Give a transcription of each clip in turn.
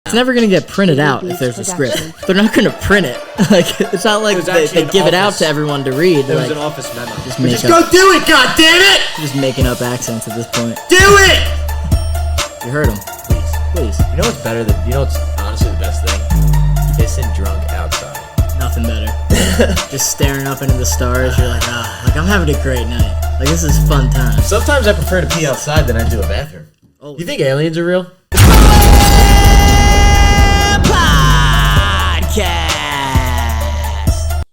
It's never gonna get printed out if there's a script. They're not gonna print it. Like it's not like they give it out to everyone to read. There was like, an office memo. Just go do it, goddammit! Just making up accents at this point. Do it! You heard him. Please. You know what's better than? You know what's honestly the best thing? Pissing drunk outside. Nothing better. Just staring up into the stars. You're like, like I'm having a great night. Like this is fun time. Sometimes I prefer to pee outside than I do a bathroom. Oh. You think aliens are real? Podcast.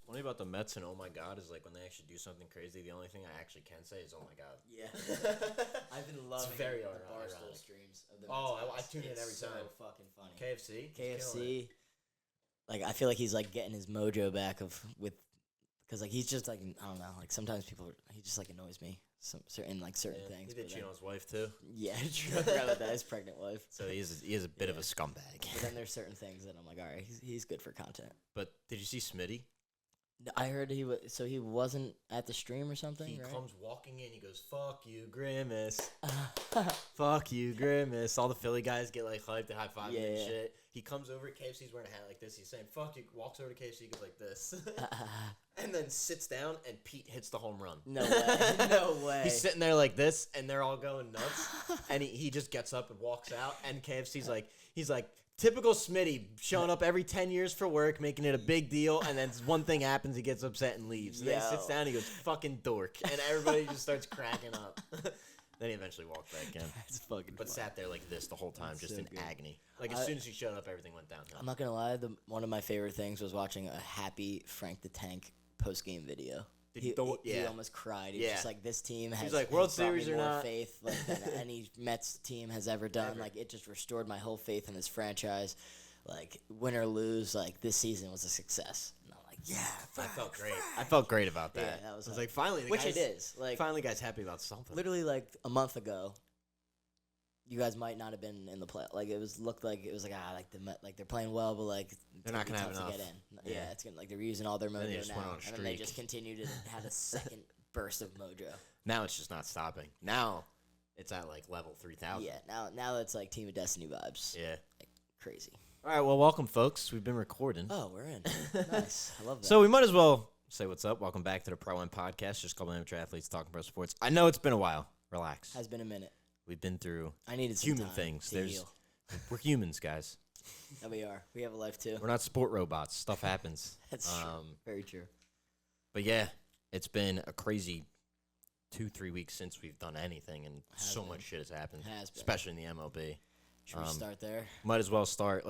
Funny about the Mets and oh my god is like when they actually do something crazy, the only thing I actually can say is oh my god. Yeah. I've been loving It's very the ironic. Barstool streams of the I tune in every time. So fucking funny. KFC. Like I feel like he's like getting his mojo back because like he's just like I don't know, like sometimes he just like annoys me certain things. He did cheat on his wife too. Yeah, true. I forgot about that, his pregnant wife. So he is a bit of a scumbag. But then there's certain things that I'm like, all right, he's good for content. But did you see Smitty? I heard he wasn't at the stream or something. He right? comes walking in. He goes, "Fuck you, Grimace." Fuck you, Grimace. All the Philly guys get like hyped and high fiving and shit. He comes over. KFC's wearing a hat like this. He's saying, "Fuck you." Walks over to KFC, goes like this, and then sits down. And Pete hits the home run. No way. No way. He's sitting there like this, and they're all going nuts. And he just gets up and walks out. And KFC's like, he's like. Typical Smitty, showing up every 10 years for work, making it a big deal, and then one thing happens, he gets upset and leaves. And then he sits down and he goes, fucking dork. And everybody just starts cracking up. Then he eventually walked back in. That's fucking But funny. sat there like this the whole time, That's just so in good. agony. Like as soon as he showed up, everything went downhill. I'm not going to lie, one of my favorite things was watching a happy Frank the Tank post-game video. He almost cried. He was just like, this team has like, World has brought me Series or more not. faith than any Mets team has ever done. Like, it just restored my whole faith in this franchise. Like, win or lose, like, this season was a success. And I'm like, yeah, Frank, I felt great. Frank. I felt great about that. Yeah, that was I was like, finally, which it is. Like, finally, guys happy about something. literally, like, a month ago, you guys might not have been in the play. Like, looked like they're playing well, but like they're not gonna have enough to get in. Yeah. It's gonna like they're using all their then they mojo just now, went on a and then they streak. just continue to have a second burst of mojo. Now it's just not stopping. Now it's at like level 3,000. Yeah, now it's like Team of Destiny vibes. Yeah. Like, crazy. All right, well, welcome, folks. We've been recording. Oh, we're in. Nice. I love that. So we might as well say what's up. Welcome back to the Pro N Podcast. Just a couple of amateur athletes talking pro sports. I know it's been a while. Relax. Has been a minute. We've been through I needed some human time things. to heal. We're humans, guys. And we are. We have a life too. We're not sport robots. Stuff happens. That's true. Very true. But yeah, it's been a crazy 2-3 weeks since we've done anything, and so much shit has happened. Especially in the MLB. Should we start there? Might as well start.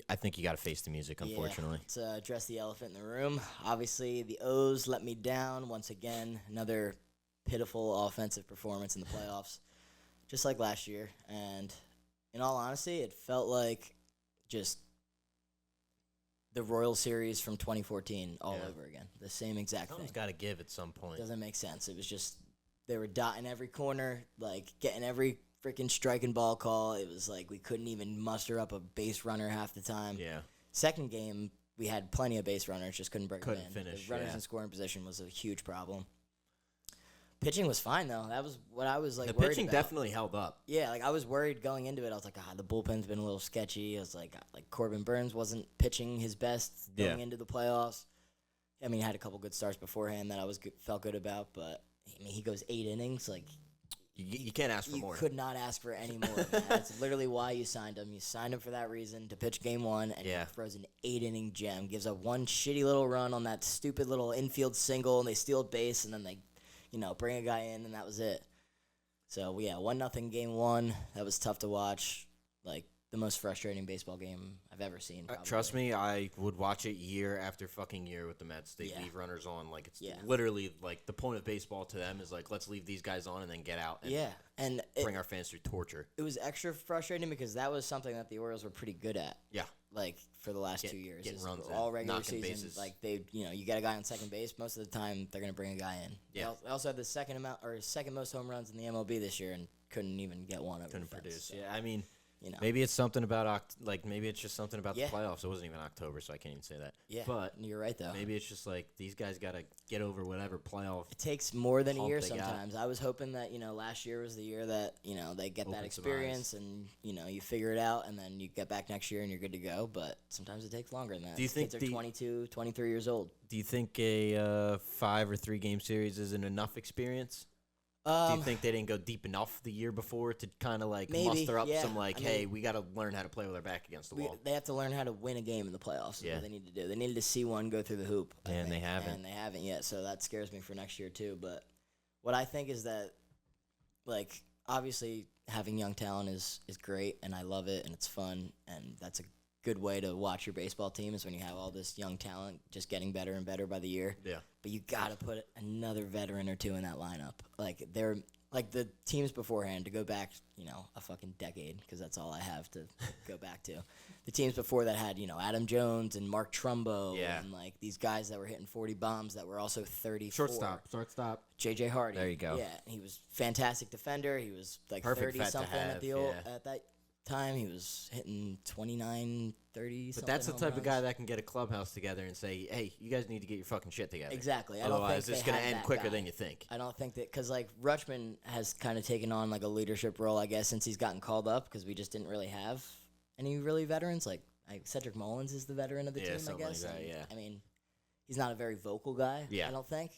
I think you got to face the music, unfortunately. Yeah, let's address the elephant in the room. Obviously, the O's let me down once again. Another pitiful offensive performance in the playoffs, just like last year. And in all honesty, it felt like just the Royal Series from 2014 all over again. The same exact Something's thing. got to give at some point. Doesn't make sense. It was just they were dotting every corner, like getting every freaking striking ball call. It was like we couldn't even muster up a base runner half the time. Yeah. Second game, we had plenty of base runners, just couldn't break them in. Finish. The runners in scoring position was a huge problem. Pitching was fine, though. That was what I was, like, The worried pitching about. definitely held up. Yeah, like, I was worried going into it. I was like, the bullpen's been a little sketchy. I was like Corbin Burns wasn't pitching his best going into the playoffs. I mean, he had a couple good starts beforehand that I felt good about, but, I mean, he goes 8 innings. Like, You can't ask for more. You could not ask for any more. That's literally why you signed him. You signed him for that reason, to pitch game one, and he throws an 8-inning gem. Gives up one shitty little run on that stupid little infield single, and they steal base, and then they, bring a guy in, and that was it. So, 1-0 game one. That was tough to watch. Like, the most frustrating baseball game I've ever seen. Trust me, I would watch it year after fucking year with the Mets. They leave runners on. Like, it's literally, like, the point of baseball to them is, like, let's leave these guys on and then get out and bring our fans through torture. It was extra frustrating because that was something that the Orioles were pretty good at. Yeah. Like, for the last 2 years. Getting runs in, all regular knocking season. bases. Like, you got a guy on second base. Most of the time, they're going to bring a guy in. Yeah. They also had the second most home runs in the MLB this year and couldn't even get one over Couldn't the fence, produce. so. Yeah, I mean, Maybe it's something about maybe it's just something about Yeah. the playoffs. It wasn't even October, so I can't even say that. Yeah, but you're right though. maybe it's just like these guys got to get over whatever playoff. It takes more than a hump year they got. sometimes. I was hoping that, last year was the year that, they get that Open some experience and, you figure it out and then you get back next year and you're good to go. But sometimes it takes longer than that. Do you think kids are 22, 23 years old? Do you think a 5 or 3 game series isn't enough experience? Do you think they didn't go deep enough the year before to kind of like maybe, muster up yeah. some I hey, mean, we got to learn how to play with our back against the wall? They have to learn how to win a game in the playoffs. Is Yeah. what they need to do. They needed to see one go through the hoop. I And they think, haven't. And they haven't yet. So that scares me for next year too. But what I think is that, like, obviously having young talent is great, and I love it, and it's fun, and that's a good way to watch your baseball team is when you have all this young talent just getting better and better by the year. Yeah. But you got to put another veteran or two in that lineup. Like they're like the teams beforehand to go back, a fucking decade because that's all I have to go back to. The teams before that had, Adam Jones and Mark Trumbo Yeah. and like these guys that were hitting 40 bombs that were also 34. Shortstop. JJ Hardy. There you go. Yeah, he was fantastic defender. He was like Perfect 30 vet to something have, at at that time. He was hitting 29, 30 But that's the home type of guy runs. that can get a clubhouse together and say, hey, you guys need to get your fucking shit together. Exactly. Otherwise, it's going to end quicker than you think. I don't think that because like Rutschman has kind of taken on like a leadership role, I guess, since he's gotten called up because we just didn't really have any really veterans. Like Cedric Mullins is the veteran of the Yeah, team, I something guess. like that, and, yeah. I mean, he's not a very vocal guy. Yeah. I don't think.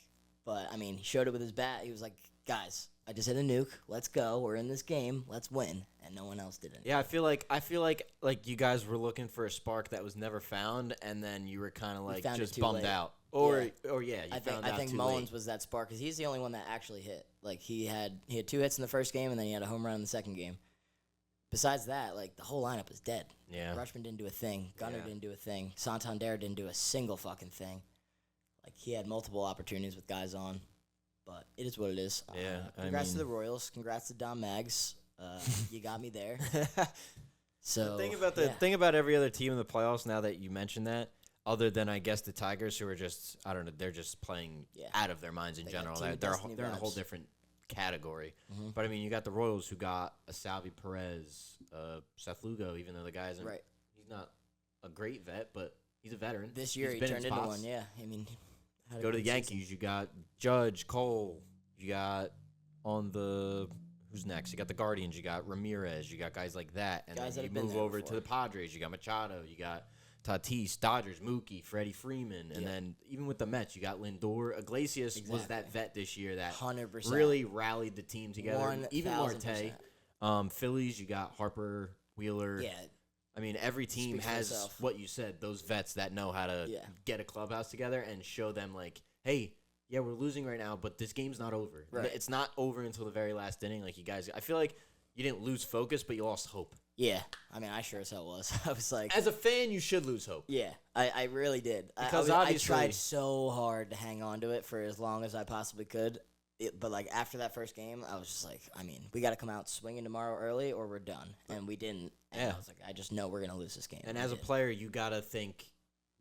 But I mean, he showed it with his bat. He was like, guys, I just hit a nuke. Let's go. We're in this game. Let's win. And no one else did it. Yeah, I feel like you guys were looking for a spark that was never found, and then you were kind of like found it just too bummed late. out. Or Yeah. you I found out think too Mullins late. was that spark because he's the only one that actually hit. Like he had 2 hits in the first game and then he had a home run in the second game. Besides that, like the whole lineup was dead. Yeah. Rutschman didn't do a thing. Gunnar Yeah. didn't do a thing. Santander didn't do a single fucking thing. Like he had multiple opportunities with guys on, but it is what it is. Yeah, I Congrats to mean- the Royals. Congrats to Dom Maggs. You got me there. So Think about every other team in the playoffs now that you mentioned that. Other than I guess the Tigers, who are just they're just playing Yeah. out of their minds in They got general. team They're destiny in a whole vibes. different category. Mm-hmm. But I mean, you got the Royals who got a Salvi Perez, Seth Lugo, even though the guy isn't Right. he's not a great vet, but he's a veteran. This year He's he been in turned into spots. one. Yeah, I mean, had a Go to the good season. Yankees. You got Judge, Cole. You got on the who's next? You got the Guardians. You got Ramirez. You got guys like that. And Guys then that you have been move there over to before. the Padres. You got Machado. You got Tatis, Dodgers, Mookie, Freddie Freeman, and Yeah. then even with the Mets, you got Lindor. Iglesias was that Exactly. vet this year that 100%. really rallied the team together. Even 1000%. Marte. Phillies, you got Harper, Wheeler. Yeah, I mean, every team Speaks for has itself. what you said, those vets that know how to Yeah. get a clubhouse together and show them, like, hey, yeah, we're losing right now, but this game's not over. Right. It's not over until the very last inning. Like, you guys, I feel like you didn't lose focus, but you lost hope. yeah. I mean, I sure as hell was. I was like, As a fan, you should lose hope. yeah, I really did. Because I obviously- tried so hard to hang on to it for as long as I possibly could. But like after that first game, I was just like, I mean, we got to come out swinging tomorrow early, or we're done. And we didn't. And Yeah. I was like, I just know we're gonna lose this game. And We as a did. player, you got to think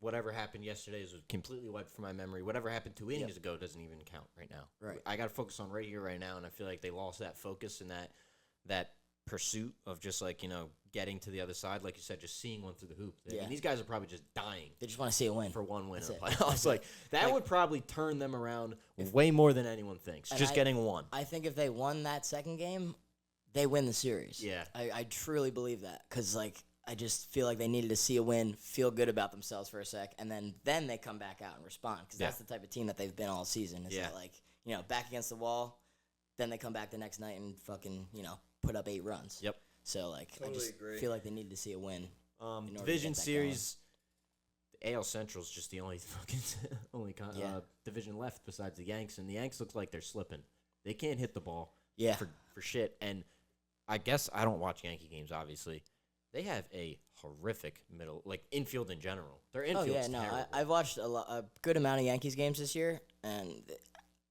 whatever happened yesterday is completely wiped from my memory. Whatever happened 2 innings ago doesn't even count right now. Right. I got to focus on right here, right now, and I feel like they lost that focus and that pursuit of just like, getting to the other side, like you said, just seeing one through the hoop. I Yeah. mean, these guys are probably just dying they just want to see a win. for one win in the That's it. playoffs. Like that Like- would probably turn them around way more than anyone thinks. And Just I- getting one. I think if they won that second game, they win the series. Yeah. I truly believe that because like I just feel like they needed to see a win, feel good about themselves for a sec, and then they come back out and respond because that's Yeah. the type of team that they've been all season. Is Yeah. that like back against the wall, then they come back the next night and fucking put up 8 runs. Yep. So like I Totally just agree. feel like they needed to see a win. in order to Division get that series. The AL Central is just the only fucking Yeah. division left besides the Yanks, and the Yanks look like they're slipping. They can't hit the ball. Yeah. For shit. And I guess I don't watch Yankee games, obviously. They have a horrific infield in general. Their Oh infield's yeah, no, terrible. I've watched a good amount of Yankees games this year, and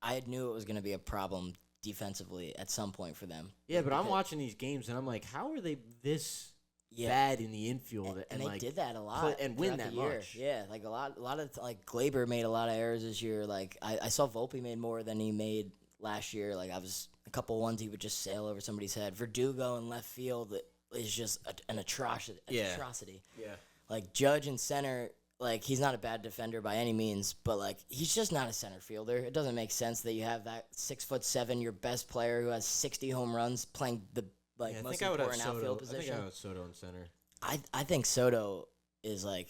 I knew it was going to be a problem defensively at some point for them. Yeah, but I'm Because- watching these games, and I'm like, how are they this Yeah. bad in the infield? And they like, did that a lot play- and win throughout that the year. much. Yeah, like a lot of like Glaber made a lot of errors this year. Like I saw Volpe made more than he made last year. Like I was a couple ones he would just sail over somebody's head. Verdugo in left field. is just an atrocity. Yeah. Atrocity. Yeah. Like Judge in center, like he's not a bad defender by any means, but like he's just not a center fielder. It doesn't make sense that you have that 6'7", your best player who has 60 home runs playing the most important outfield position. I think I would have Soto in center. I think Soto is like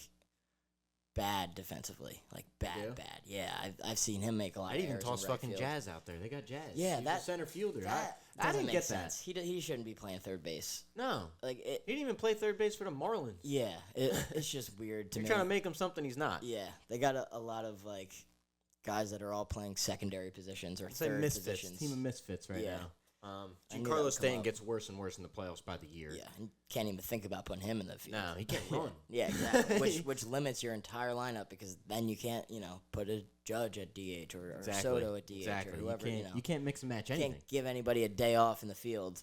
bad defensively, like bad. Yeah, I've seen him make a lot. I'd of even errors toss in right fucking field. Jazz out there. They got Jazz. Yeah, He's that a center fielder. I doesn't didn't make get sense. that. He shouldn't be playing third base. No, Like it. he didn't even play third base for the Marlins. Yeah, it's just weird to You're me. trying to make him something he's not. Yeah, they got a lot of like guys that are all playing secondary positions or I'd say third misfits. positions. Team of misfits right Yeah. now. I knew that Giancarlo would come Stanton up. gets worse and worse in the playoffs by the year. Yeah, and can't even think about putting him in the field. No, he can't run. Yeah, exactly. which limits your entire lineup because then you can't put a Judge at DH or Soto at DH or whoever. You can't mix and match anything. Can't give anybody a day off in the field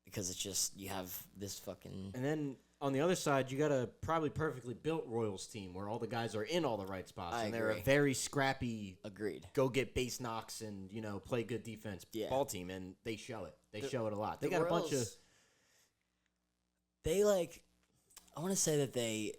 because it's just you have this fucking. And then on the other side, you got a probably perfectly built Royals team where all the guys are in all the right spots, I and they're a agree. very scrappy, Agreed. go get base knocks and play good defense ball team, and they show it. They show it a lot. They got Royals, a bunch of. They I want to say that they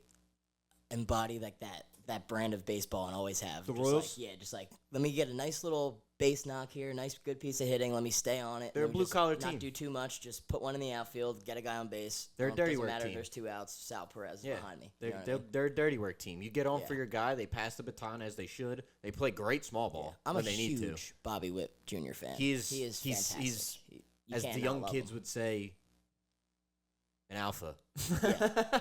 embody like that brand of baseball and always have. The Just Royals? just like let me get a nice little base knock here, nice good piece of hitting. Let me stay on it. They're a Let me just blue-collar team. Not do too much. Just put one in the outfield, get a guy on base. They're a dirty doesn't work matter if team. there's 2 outs. Sal Perez is behind me. You know what I mean? They're a dirty work team. You get on Yeah. for your guy. They pass the baton as they should. They play great small ball I'm when a they need to. huge Bobby Witt Jr. fan. He is fantastic. You as can't the not young love kids him. would say, an alpha.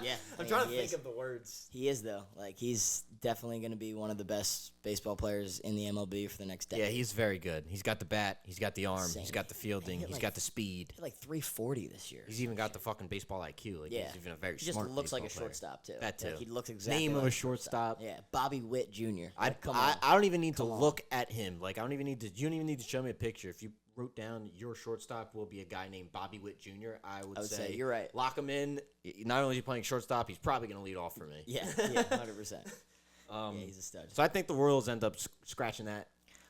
Yeah, I'm I trying mean, to he think is. of the words. He is though. Like he's definitely going to be one of the best baseball players in the MLB for the next decade. Yeah, he's very good. He's got the bat. He's got the arm. Insane. He's got the fielding. hit He's like- got the speed. He hit like 340 this year. He's even got the fucking baseball IQ. Like Yeah. he's even a very He just smart looks like a baseball player. shortstop too. That too. Like, he looks exactly Name like of a shortstop. Yeah, Bobby Witt Jr. I Like, come on. don't even need to Come on. look at him. Like I don't even need to. You don't even need to show me a picture. If you wrote down your shortstop will be a guy named Bobby Witt Jr., I would say you're right. Lock him in. Not only is he playing shortstop, he's probably going to lead off for me. Yeah, 100%. Yeah, Um, he's a stud. So I think the Royals end up scratching that.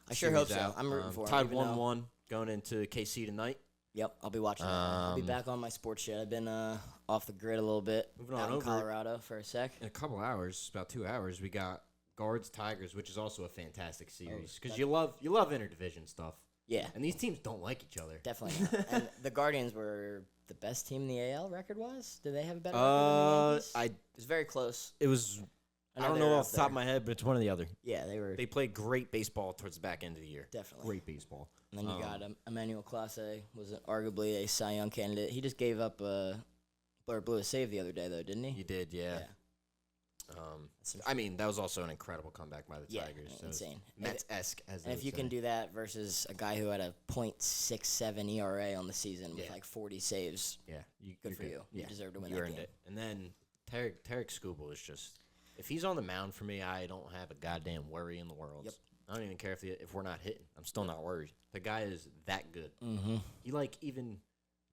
I sure series hope so. out. I'm rooting for him, Tied even though- 1-1 going into KC tonight. Yep, I'll be watching that. I'll be back on my sports shit. I've been off the grid a little bit. Moving out on in over. Colorado for a sec. In a couple hours, about 2 hours, we got Guards Tigers, which is also a fantastic series because that- you love interdivision stuff. Yeah, And these teams don't like each other. definitely. Not. And the Guardians were the best team in the AL record-wise. Did they have a better record than the Yankees? It was very close. It was. I don't they know were off up the top of there. my head, but it's one or the other. Yeah, they were They played great baseball towards the back end of the year. definitely. Great baseball. And then you got Emmanuel Clase, was arguably a Cy Young candidate. He just gave up or blew a save the other day, though, didn't he? You did, yeah. Some I mean, that was also an incredible comeback by the Yeah, Tigers. So it's insane. Mets-esque, as they And if would you can say. do that versus a guy who had a .67 ERA on the season with Yeah. like 40 saves, Yeah, good for you. You deserve to win You that earned game. it. And then Tarek Skubal is just, if he's on the mound for me, I don't have a goddamn worry in the world. Yep. I don't even care if we're not hitting. I'm still not worried. The guy is that good. Mm-hmm. He even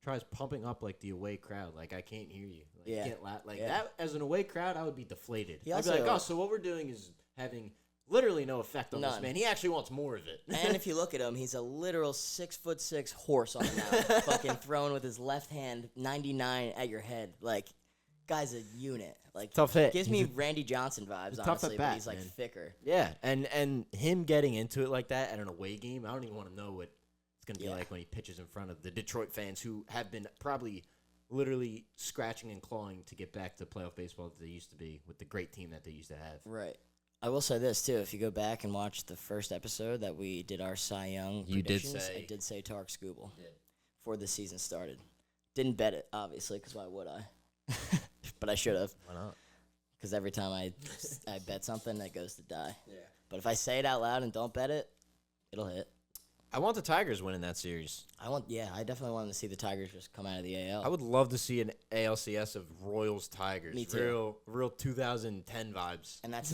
tries pumping up like the away crowd. Like I can't hear you. Like, Yeah. You can't laugh. Like Yeah. that as an away crowd, I would be deflated. He I'd be like, also- oh, so what we're doing is having literally no effect on this None. man. He actually wants more of it. And if you look at him, he's a literal 6'6" horse on the mound, fucking throwing with his left hand 99 at your head. Like, guy's a unit. Like, Tough hit. Gives me Randy Johnson vibes, he's tough honestly, at but bat, he's like man. thicker. Yeah, and him getting into it like that at an away game, I don't even want to know what it's going to be Yeah. like when he pitches in front of the Detroit fans who have been probably literally scratching and clawing to get back to playoff baseball that they used to be with the great team that they used to have. Right. I will say this, too. If you go back and watch the first episode that we did our Cy Young You did predictions, say- I did say Tarek Skubal did. before the season started. Didn't bet it, obviously, because why would I? But I should have, Why not? because every time I bet something, it goes to die. Yeah. But if I say it out loud and don't bet it, it'll hit. I want the Tigers winning that series. I definitely want to see the Tigers just come out of the AL. I would love to see an ALCS of Royals Tigers. Me too. Real 2010 vibes. And that's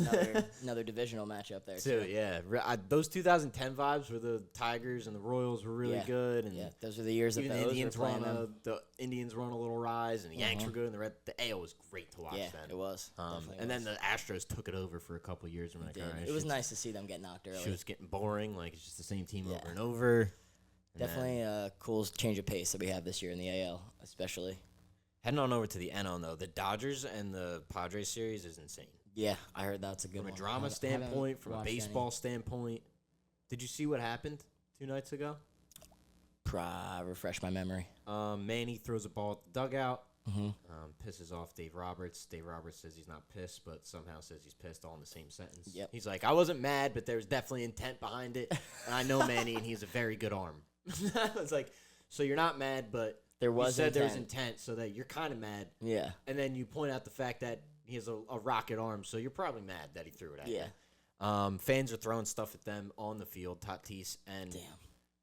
another divisional matchup there, Too, too. yeah. Those 2010 vibes where the Tigers and the Royals were really Yeah. good, and Yeah, those are the years that even the the O's Indians were were playing on them. the Indians were on a little rise, and the Yanks were good, and the AL was great to watch Yeah, then. it was. And then the Astros took it over for a couple of years. And we're like, all right, It was shit's- nice to see them get knocked early. Shit was getting boring. Like it's just the same team Yeah. over and over. And Definitely a cool change of pace that we have this year in the AL, especially. Heading on over to the NL, though, the Dodgers and the Padres series is insane. Yeah, I heard that's a good From one. a drama standpoint, from a baseball standpoint. Did you see what happened 2 nights ago? Refresh my memory. Manny throws a ball at the dugout. Mm-hmm. Pisses off Dave Roberts. Dave Roberts says he's not pissed, but somehow says he's pissed all in the same sentence. Yep. He's like, I wasn't mad, but there was definitely intent behind it. And I know Manny, and he has a very good arm. I was like, so you're not mad, but there was there was intent. intent, so that you're kind of mad. Yeah. And then you point out the fact that he has a rocket arm, so you're probably mad that he threw it at you. Yeah. Fans are throwing stuff at them on the field, Tatis and Damn.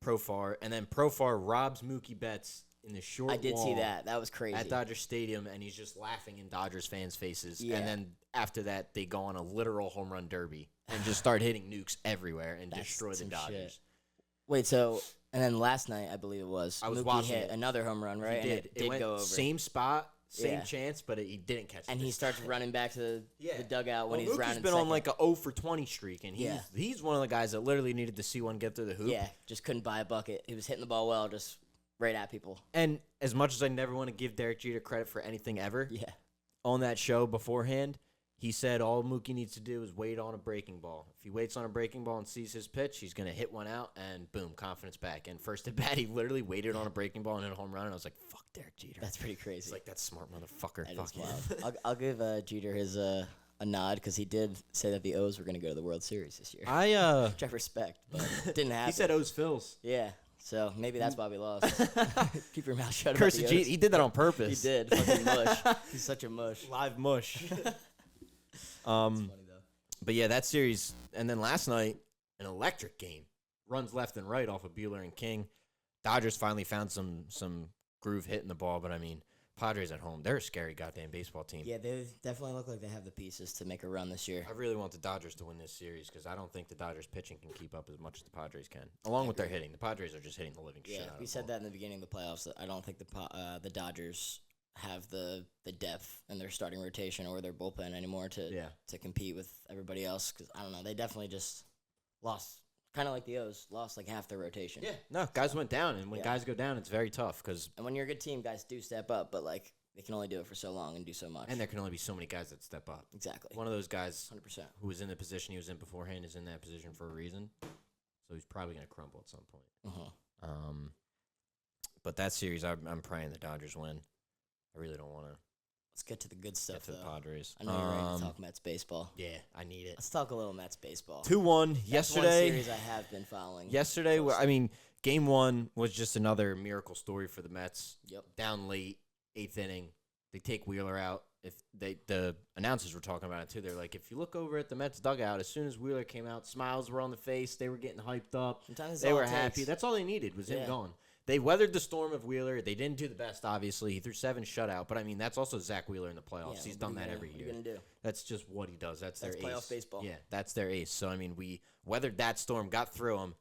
Profar. And then Profar robs Mookie Betts in the short I did wall see that. That was crazy. at Dodger Stadium, and he's just laughing in Dodgers fans' faces. Yeah. And then after that, they go on a literal home run derby and just start hitting nukes everywhere and That's destroy the some Dodgers. shit. Wait, so and then last night I believe it was. I was Mookie watching hit it. another home run, right? He And did. it did went go over. Same spot, same Yeah. chance, but he didn't catch it. And he this starts time. running back to Yeah. the dugout when Well, he's Mookie's rounding been second. on like a 0 for 20 streak, and Yeah. he's one of the guys that literally needed to see one get through the hoop. Yeah, just couldn't buy a bucket. He was hitting the ball well, just right at people. And as much as I never want to give Derek Jeter credit for anything ever, Yeah. on that show beforehand, he said all Mookie needs to do is wait on a breaking ball. If he waits on a breaking ball and sees his pitch, he's going to hit one out, and boom, confidence back. And first at bat, he literally waited on a breaking ball and hit a home run, and I was like, fuck Derek Jeter. That's pretty It's crazy. like, that smart motherfucker. That Fuck is him. wild. I'll give Jeter his a nod because he did say that the O's were going to go to the World Series this year. Which I respect, but it didn't happen. He said O's Phils. Yeah, so maybe that's why we lost. Keep your mouth shut Curse about of the O's. Jeter. He did that on purpose. He did. Fucking mush. He's such a mush. Live mush. Funny though. But yeah, that series, and then last night, an electric game. Runs left and right off of Buehler and King. Dodgers finally found some groove hitting the ball, but I mean, Padres at home, they're a scary goddamn baseball team. Yeah, they definitely look like they have the pieces to make a run this year. I really want the Dodgers to win this series because I don't think the Dodgers pitching can keep up as much as the Padres can, along with their hitting. The Padres are just hitting the living shit Yeah, out of we the said ball. that in the beginning of the playoffs. That I don't think the Dodgers have the depth in their starting rotation or their bullpen anymore to compete with everybody else. Because I don't know, they definitely just lost. Kind of like the O's, lost like half their rotation. Yeah, no, guys went down, and when Yeah. guys go down, it's very tough because, And when you're a good team, guys do step up, but like they can only do it for so long and do so much. and there can only be so many guys that step up. Exactly. One of those guys 100%. who was in the position he was in beforehand is in that position for a reason, so he's probably going to crumble at some point. Uh-huh. But that series, I'm praying the Dodgers win. I really don't want to Let's get to the good get stuff, to the though. Padres. I know you're ready to talk Mets baseball. Yeah, I need it. Let's talk a little Mets baseball. 2-1 That's yesterday. one series I have been following. Yesterday, closely. I mean, game 1 was just another miracle story for the Mets. Yep. Down late, 8th inning, they take Wheeler out. If the announcers were talking about it too. They're like, if you look over at the Mets dugout, as soon as Wheeler came out, smiles were on the face. They were getting hyped up. Sometimes They all were it happy. takes. That's all they needed was him Yeah. gone. They weathered the storm of Wheeler. They didn't do the best, obviously. He threw 7 shutout, but I mean that's also Zach Wheeler in the playoffs. Yeah, He's what done are you that gonna- every what are year. you gonna do? That's just what he does. That's their That's ace. playoff baseball. Yeah, that's their ace. So I mean, we weathered that storm, got through them,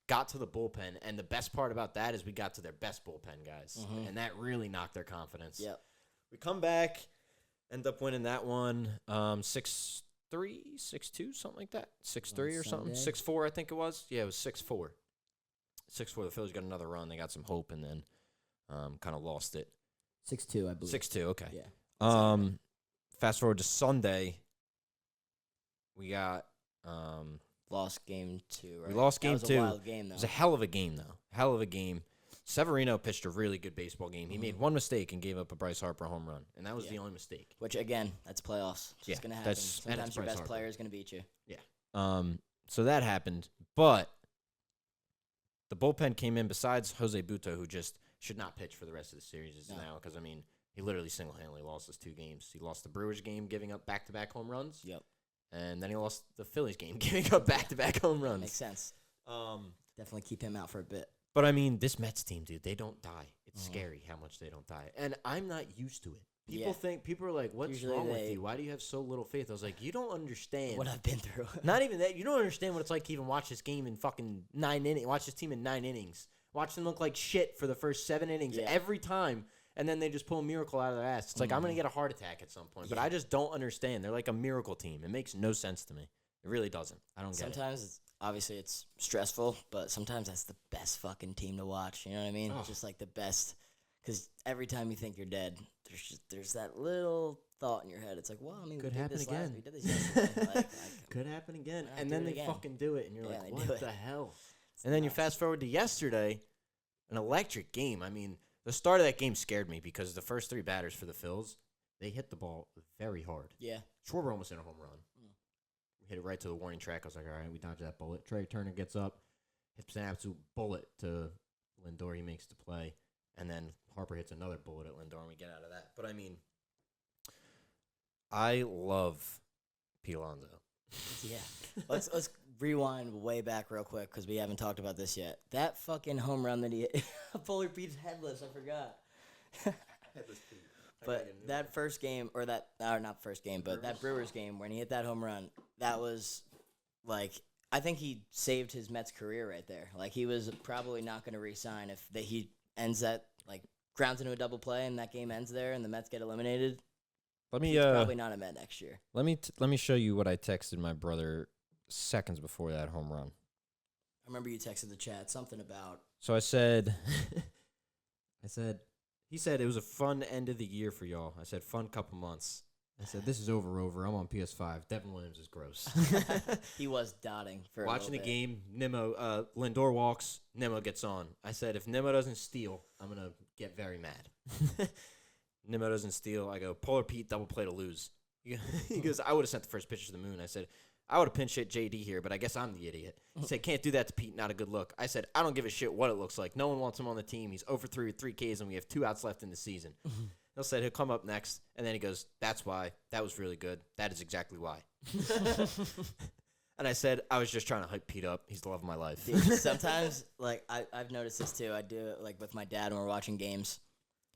got to the bullpen, and the best part about that is we got to their best bullpen guys, and that really knocked their confidence. Yep. We come back, end up winning that one, 6-3, 6-2, something like that, 6-3 or something, Sunday? 6-4, I think it was. Yeah, it was 6-4. 6-4. The Phillies got another run. They got some hope, and then kind of lost it. 6-2, I believe. 6-2. Okay. Yeah. Fast forward to Sunday. We got Lost game 2, right? we lost game that was 2. a wild game, It though. was a hell of a game, though. Hell of a game. Severino pitched a really good baseball game. He made one mistake and gave up a Bryce Harper home run, and that was the only mistake. Which, again, that's playoffs. It's Yeah, just going to happen. that's- and it's Sometimes your Bryce best Harper. player is going to beat you. So that happened, but the bullpen came in besides Jose Buto, who just should not pitch for the rest of the series No. now because, I mean, he literally single-handedly lost his 2 games. He lost the Brewers game giving up back-to-back home runs, Yep. and then he lost the Phillies game giving up back-to-back home runs. Makes sense. Definitely keep him out for a bit. But, I mean, this Mets team, dude, they don't die. It's scary how much they don't die. And I'm not used to it. People are like, what's Usually wrong with they- you? Why do you have so little faith? I was like, you don't understand. What I've been through. Not even that. You don't understand what it's like to even watch this game in fucking 9 innings. Watch this team in 9 innings. Watch them look like shit for the first 7 innings every time. And then they just pull a miracle out of their ass. It's like, I'm going to get a heart attack at some point. But I just don't understand. They're like a miracle team. It makes no sense to me. It really doesn't. I don't get it. Sometimes, obviously, it's stressful, but sometimes that's the best fucking team to watch. You know what I mean? Oh. Just like the best Because every time you think you're dead, there's that little thought in your head. It's like, well, I mean, Could we did happen this again. We did this yesterday. Could happen again. I'll And do then it they again. fucking do it, and you're Yeah, like, they what do it. the hell? It's And then you nuts. fast forward to yesterday, an electric game. I mean, the start of that game scared me because the first 3 batters for the Phils, they hit the ball very hard. Yeah. Schwarber almost hit a home run. We hit it right to the warning track. I was like, all right, we dodged that bullet. Trey Turner gets up, hits an absolute bullet to Lindor. He makes the play. And then Harper hits another bullet at Lindor, and we get out of that. But, I mean, I love Pete Alonso. Yeah. Let's rewind way back real quick because we haven't talked about this yet. That fucking home run that he hit, Polar Pete's headless. I forgot. Headless Pete. But that first game, or not first game, but that Brewers game when he hit that home run, that was like, I think he saved his Mets career right there. Like, he was probably not going to re-sign if he ends that, like, grounds into a double play and that game ends there and the Mets get eliminated. He's probably not a Met next year. Let me show you what I texted my brother seconds before that home run. I remember you texted the chat something about. So I said, he said it was a fun end of the year for y'all. I said, fun couple months. I said, this is over. I'm on PS5. Devin Williams is gross. He was dotting for Watching the a little bit. game, Nimmo, Lindor walks, Nimmo gets on. I said, if Nimmo doesn't steal, I'm going to get very mad. Nimmo doesn't steal. I go, Polar Pete, double play to lose. He goes, I would have sent the first pitch to the moon. I said, I would have pinch hit JD here, but I guess I'm the idiot. He said, can't do that to Pete, not a good look. I said, I don't give a shit what it looks like. No one wants him on the team. He's over 3 with 3 Ks, and we have 2 outs left in the season. He'll say he'll come up next, and then he goes, that's why. That was really good. That is exactly why. And I said, I was just trying to hype Pete up. He's the love of my life. Dude, sometimes, like, I've noticed this too. I do it, like, with my dad when we're watching games.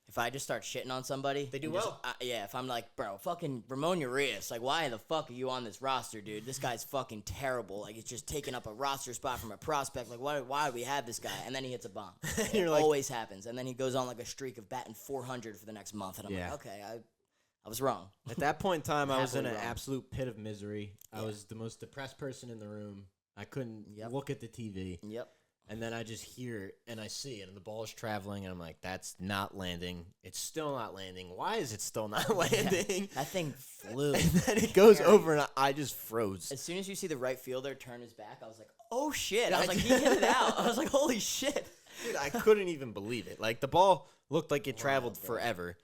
If I just start shitting on somebody. They do and just- well. yeah, if I'm like, bro, fucking Ramon Urias, like, why the fuck are you on this roster, dude? This guy's fucking terrible. Like, it's just taking up a roster spot from a prospect. Like, why do we have this guy? And then he hits a bomb. You're It like- always happens. And then he goes on, like, a streak of batting 400 for the next month. And I'm Yeah. like, okay, I was wrong. At that point in time, I was in an Happily wrong. absolute pit of misery. I Yeah. was the most depressed person in the room. I couldn't Yep. look at the TV. Yep. And then I just hear it, and I see it, and the ball is traveling, and I'm like, that's not landing. It's still not landing. Why is it still not landing? That thing flew. And then it goes over, and I just froze. As soon as you see the right fielder turn his back, I was like, oh shit. Yeah, I was like, he hit it out. I was like, holy shit. Dude, I couldn't even believe it. Like, the ball looked like it traveled Wild, bro. forever.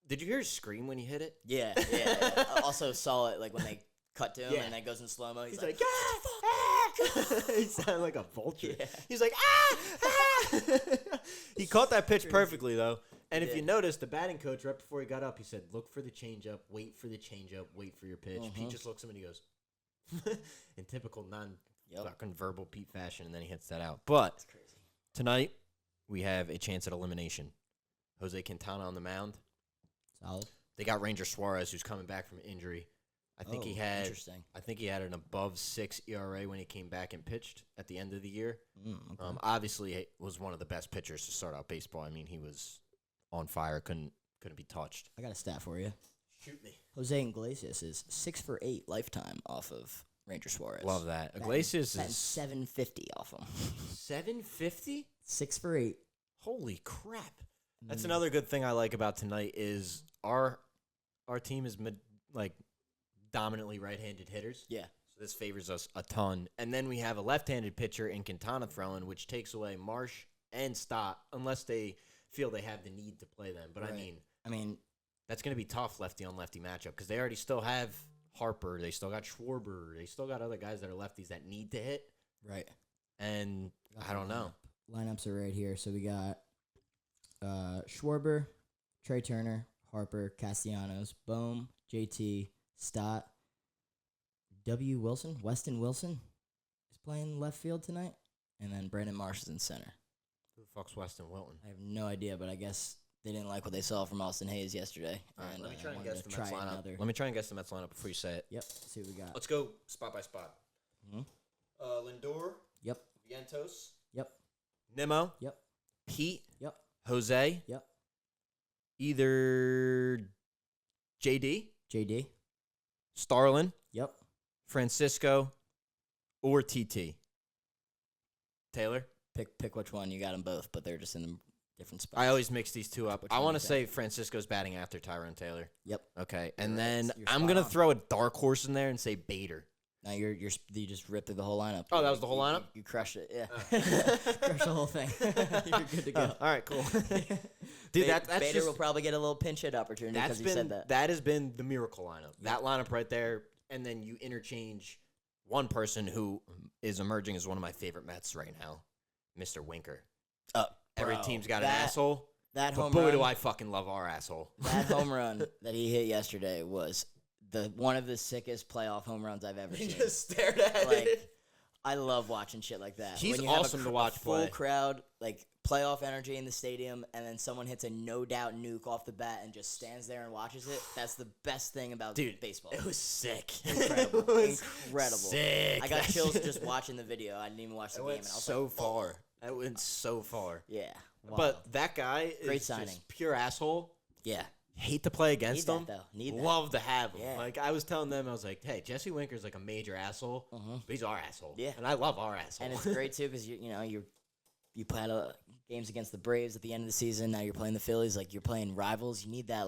Did you hear his scream when he hit it? Yeah. I also saw it like when they cut to him Yeah. and it goes in slow-mo. He's He's like, like, ah! He sounded like a vulture. Yeah. He's like, ah! He caught that pitch perfectly, though. And if you did. notice, the batting coach, right before he got up, he said, look for the changeup, wait for the changeup, wait for your pitch. Pete just looks at him and he goes, in typical non-fucking verbal Pete fashion, and then he hits that out. But That's crazy. tonight, we have a chance at elimination. Jose Quintana on the mound. Solid. They got Ranger Suarez, who's coming back from injury. I think he had Interesting. an above 6 ERA when he came back and pitched at the end of the year. Okay. Obviously, he was one of the best pitchers to start out baseball. I mean, he was on fire, couldn't be touched. I got a stat for you. Shoot me. Jose Iglesias is 6 for 8 lifetime off of Ranger Suarez. Love that. Batting- Iglesias batting is 750 off him. 750. 6 for 8. Holy crap! That's another good thing I like about tonight is our team is dominantly right-handed hitters. Yeah. So this favors us a ton. And then we have a left-handed pitcher in Quintana throwing, which takes away Marsh and Stott unless they feel they have the need to play them. But Right. I I mean, that's going to be tough lefty-on-lefty matchup because they already still have Harper. They still got Schwarber. They still got other guys that are lefties that need to hit. right. And I don't know. Lineups are right here. So we got Schwarber, Trey Turner, Harper, Castellanos, Bohm, JT, Stott, Weston Wilson is playing left field tonight. And then Brandon Marsh is in center. Who the fuck's Weston Wilton? I have no idea, but I guess they didn't like what they saw from Austin Hayes yesterday. All right, and let me try and wanted guess to the Mets try lineup. another. Let me try and guess the Mets lineup before you say it. Yep. See what we got. Let's go spot by spot. Mhm. Lindor, Yep. Vientos, Yep. Nimmo, Yep. Pete, Yep. Jose, Yep. either JD, JD. Starlin, Yep. Francisco, or TT. Taylor? Pick which one. You got them both, but they're just in the different spots. I always mix these two up. Which I one want to is that? say Francisco's batting after Tyrone Taylor. Yep. Okay, and You're right. then You're I'm spot gonna on. throw a dark horse in there and say Bader. Now you just ripped through the whole lineup. Oh, that was the whole lineup? You crushed it. Yeah. Crushed the whole thing. You're good to go. All right, cool. Dude, that's Bader just will probably get a little pinch hit opportunity because he said that. That has been the miracle lineup. That lineup right there, and then you interchange one person who is emerging as one of my favorite Mets right now, Mr. Winker. Every Bro, team's got an that- asshole, That but home boy, run, do I fucking love our asshole. that home run that he hit yesterday was one of the sickest playoff home runs I've ever He seen. just stared at Like, it. I love watching shit like that. He's when you have awesome to watch a full play. crowd, like playoff energy in the stadium, and then someone hits a no doubt nuke off the bat and just stands there and watches it. That's the best thing about baseball. It was sick. Incredible. It was Incredible. Sick. I got That chills shit- just watching the video. I didn't even watch the It game, went and I was so like, far. That went so far. yeah. Wow. But that guy Great is signing. just pure asshole. yeah, Hate to play against Need him. that, though. Need that. Love to have him. Yeah. Like I was telling them, I was like, "Hey, Jesse Winker's like a major asshole, but he's our asshole." Yeah. and I love our asshole. and it's great too because you played games against the Braves at the end of the season. Now you're playing the Phillies. Like you're playing rivals. You need that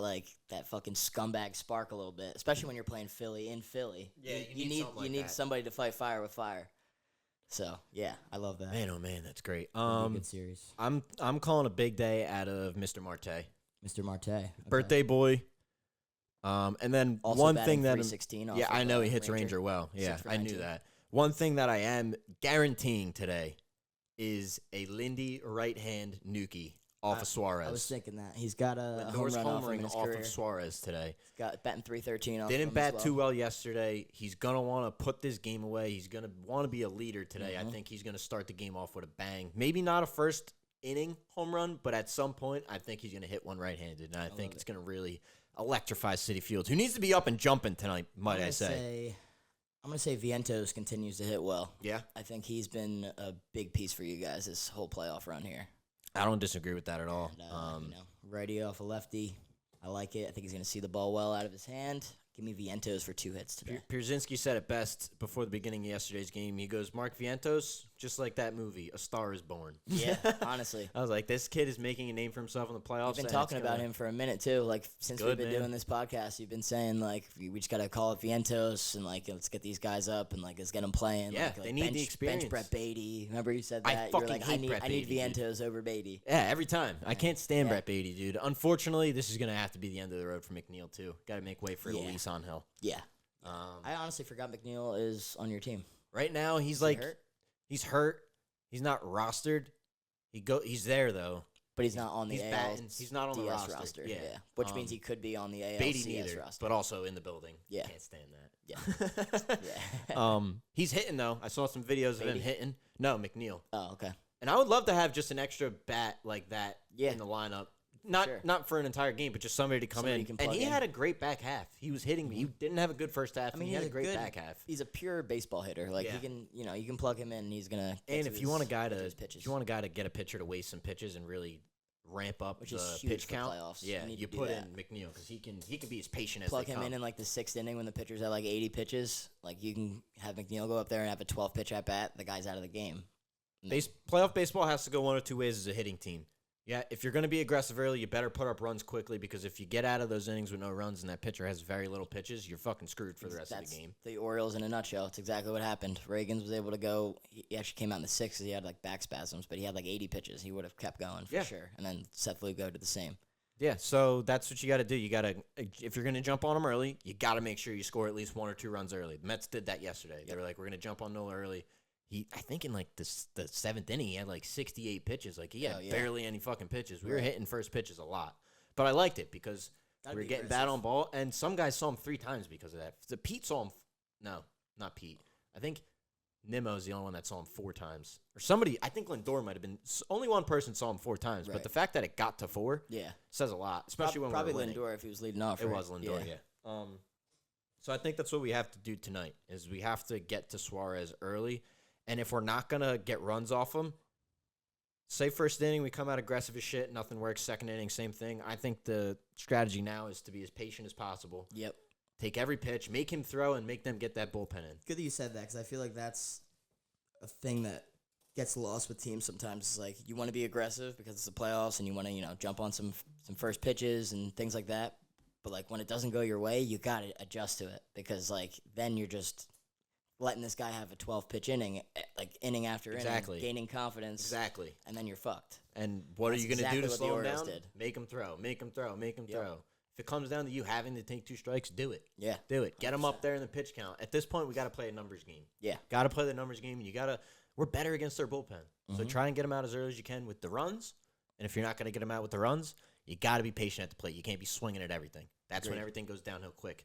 that fucking scumbag spark a little bit, especially when you're playing Philly in Philly. Yeah, you need something like that. somebody to fight fire with fire. So yeah, I love that. Man, oh man, that's great. Good series, I'm calling a big day out of Mr. Marte, Mr. Marte. Okay. birthday boy. And then Also one batting thing that 316 yeah, off I of, know he hits Ranger well. Yeah, 6 for I knew 19. that. One thing that I am guaranteeing today is a Lindy right hand nuki off of Suarez. I was thinking that he's got a home Lindor's run off him in homering his off career. of Suarez today. Got batting 313 off. Didn't him bat as too well yesterday. He's gonna want to put this game away. He's gonna want to be a leader today. I think he's gonna start the game off with a bang. Maybe not a first inning home run, but at some point, I think he's gonna hit one right-handed, and I think it's gonna really electrify Citi Fields, who needs to be up and jumping tonight. Might I say? I'm gonna say Vientos continues to hit well. Yeah, I think he's been a big piece for you guys this whole playoff run here. I don't disagree with that at all. And, righty off a lefty. I like it. I think he's going to see the ball well out of his hand. Give me Vientos for 2 hits today. Pierzynski said it best before the beginning of yesterday's game. He goes, Mark Vientos, just like that movie, A Star is Born. Yeah, honestly. I was like, this kid is making a name for himself in the playoffs. I've been and talking it's about gonna- him for a minute, too. Like, since Good, we've been man. doing this podcast, you've been saying, like, we just got to call it Vientos and, like, let's get these guys up and, like, let's get them playing. Yeah, like, they need the experience. Bench Brett Beatty. Remember you said I that? You fucking were like, hate Brett I need Beatty, dude. Vientos over Beatty. Yeah, every time. I can't stand Yeah. Brett Beatty, dude. Unfortunately, this is going to have to be the end of the road for McNeil, too. Got to make way for Yeah. Luis Angel. Yeah. I honestly forgot McNeil is on your team. Right now, he's Is he like, hurt? he's hurt. He's not rostered. He's there, though. But he's not on the he's AL batting. He's not on the DS roster. Yeah. Yeah. Which means he could be on the ALCS Beatty neither, roster. but also in the building. Yeah. Can't stand that. Yeah. Yeah. He's hitting, though. I saw some videos of him Beatty? hitting. No, McNeil. Oh, okay. And I would love to have just an extra bat like that Yeah. in the lineup. Not for an entire game, but just somebody to come Somebody you in. can And plug he in. had a great back half. He was hitting me. He didn't have a good first half. I mean, he had he's a great good, back half. He's a pure baseball hitter. Like Yeah. he can, you can plug him in and he's gonna. Get And to if you want a his- guy get to, his pitches, if you want a guy to get a pitcher to waste some pitches and really ramp up Which the is huge pitch for count, playoffs. yeah, You need you to do put that. in McNeil because he can be as patient as plug they him come. in like the 6th inning when the pitcher's at like 80 pitches. Like you can have McNeil go up there and have a 12 pitch at bat. The guy's out of the game. Playoff baseball has to go one or two ways as a hitting team. Yeah, if you're going to be aggressive early, you better put up runs quickly because if you get out of those innings with no runs and that pitcher has very little pitches, you're fucking screwed for the rest of the game. The Orioles in a nutshell. It's exactly what happened. Reagans was able to go. He actually came out in the 6th because he had like back spasms, but he had like 80 pitches. He would have kept going for sure. And then Seth Lugo did the same. Yeah, so that's what you got to do. You got to, if you're going to jump on them early, you got to make sure you score at least 1 or 2 runs early. The Mets did that yesterday. They were like, we're going to jump on Nola early. I think in like the 7th inning, he had like 68 pitches. Like he had barely any fucking pitches. We were hitting first pitches a lot, but I liked it because we were getting bad on ball. And some guys saw him 3 times because of that. The Pete saw him. No, not Pete. I think Nimmo's the only one that saw him 4 times. Or somebody. I think Lindor might have been. Only one person saw him 4 times. Right. But the fact that it got to 4, says a lot. Especially when probably we were winning. Lindor if he was leading off. It right? was Lindor. Yeah. So I think that's what we have to do tonight. Is we have to get to Suarez early. And if we're not going to get runs off him, say first inning, we come out aggressive as shit, nothing works. Second inning, same thing. I think the strategy now is to be as patient as possible. Yep. Take every pitch, make him throw, and make them get that bullpen in. Good that you said that because I feel like that's a thing that gets lost with teams sometimes. It's like you want to be aggressive because it's the playoffs and you want to, jump on some first pitches and things like that. But, like, when it doesn't go your way, you got to adjust to it because, like, then you're just letting this guy have a 12-pitch inning, like, inning after inning, gaining confidence. Exactly. And then you're fucked. And what That's are you going to do to exactly slow what him the down? Orioles did. Make him throw. Make him throw. Make him Yep. throw. If it comes down to you having to take 2 strikes, do it. Yeah. Do it. Get him 100%. up there in the pitch count. At this point, we got to play a numbers game. Yeah. Got to play the numbers game, and you got to – we're better against their bullpen. So try and get them out as early as you can with the runs. And if you're not going to get them out with the runs, you got to be patient at the plate. You can't be swinging at everything. That's when everything goes downhill quick.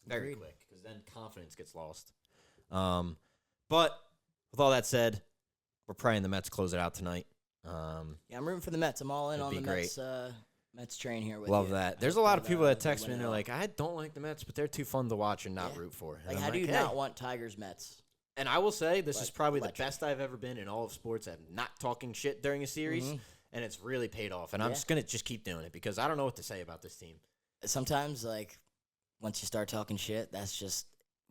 Very quick, because then confidence gets lost. But with all that said, we're praying the Mets close it out tonight. Yeah, I'm rooting for the Mets. I'm all in It'd on be the great. Mets train here with Love you. that. I There's a hope lot of people that they text me win and it they're all. like, I don't like the Mets, but they're too fun to watch and not Yeah. root for. And Like, I'm how do you hey. not want Tigers Mets? And I will say, this is Like, probably electric. the best I've ever been in all of sports at not talking shit during a series, and it's really paid off. And I'm Yeah. just going to just keep doing it because I don't know what to say about this team. Sometimes, like, once you start talking shit, that's just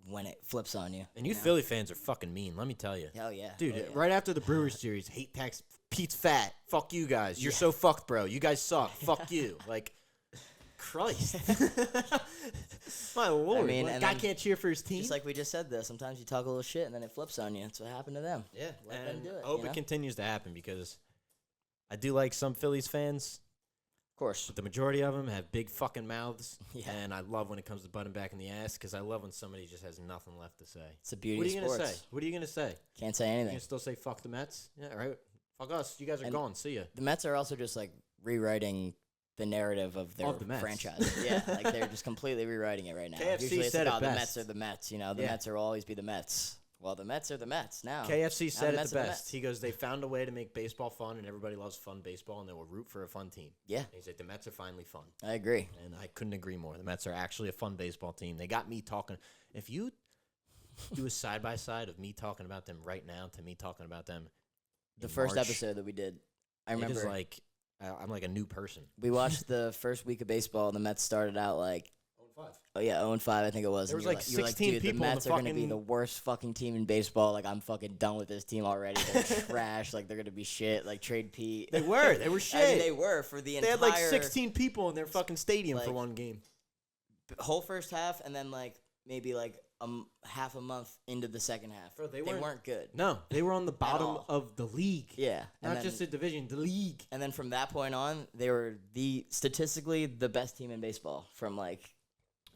when it flips on you. And you know? Philly fans are fucking mean, let me tell you. Hell yeah. Dude, Oh, yeah. right after the Brewers series, hate tax, Pete's fat. Fuck you guys. You're so fucked, bro. You guys suck. Fuck you. Like, Christ. My Lord. mean, Like, and guy then can't cheer for his team. Just like we just said there, sometimes you talk a little shit and then it flips on you. That's what happened to them. Yeah, Let them and do it, I hope you it know? continues to happen because I do like some Phillies fans, Of course. but the majority of them have big fucking mouths, Yeah. and I love when it comes to butting back in the ass because I love when somebody just has nothing left to say. It's the beauty What are you of gonna sports. say? What are you gonna say? Can't say You anything. gonna still say fuck the Mets? Yeah, right. Fuck us. You guys are And- gone. See ya. The Mets are also just like rewriting the narrative of their Of the Mets. franchise. Yeah, like they're just completely rewriting it right now. KFC Usually it's said about it the best. Mets are the Mets. The Yeah. Mets will always be the Mets. Well, the Mets are the Mets now. KFC said it Mets the are the best. Mets. He goes, they found a way to make baseball fun, and everybody loves fun baseball, and they will root for a fun team. Yeah, And he's like, the Mets are finally fun. I agree. And I couldn't agree more. The Mets are actually a fun baseball team. They got me talking. If you do a side-by-side of me talking about them right now to me talking about them The in first March, episode that we did, I it is remember like I'm like a new person. we watched the first week of baseball. And the Mets started out like, 0-5, I think it was. There and was you're like you were 16 dude, people the in the Mets are going to be fucking- the worst fucking team in baseball. Like, I'm fucking done with this team already. They're trash. Like, they're going to be shit. Like, trade Pete. They were. They were shit. I mean, they were for the They entire had like 16 people in their fucking stadium for like, one game. whole first half, and then like maybe like half a month into the second half. Bro, they they weren't- weren't good. No, they were on the bottom all. of the league. Yeah, and Not then, just the division, the league. and then from that point on, they were statistically the best team in baseball. From like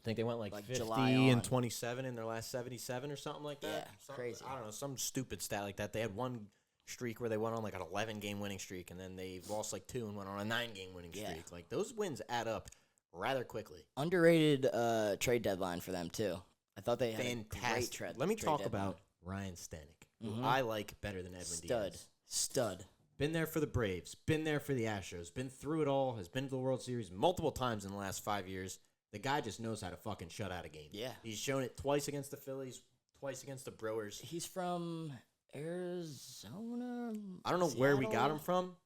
I think they went like, Like 50 July and on. 27 in their last 77 or something like that. Yeah, Something- crazy. I don't know, some stupid stat like that. They had one streak where they went on like an 11-game winning streak, and then they lost like 2 and went on a 9-game winning Yeah. streak. Like those wins add up rather quickly. underrated trade deadline for them too. I thought they had a great Fantastic. trade. Let me trade talk deadline. about Ryan Stanek, who Mhm. I like better than Edwin Diaz. Stud. Been there for the Braves, been there for the Astros, been through it all, has been to the World Series multiple times in the last 5 years. The guy just knows how to fucking shut out a game. Yeah. He's shown it twice against the Phillies, twice against the Brewers. He's from Arizona. I don't know where we got Seattle? him from,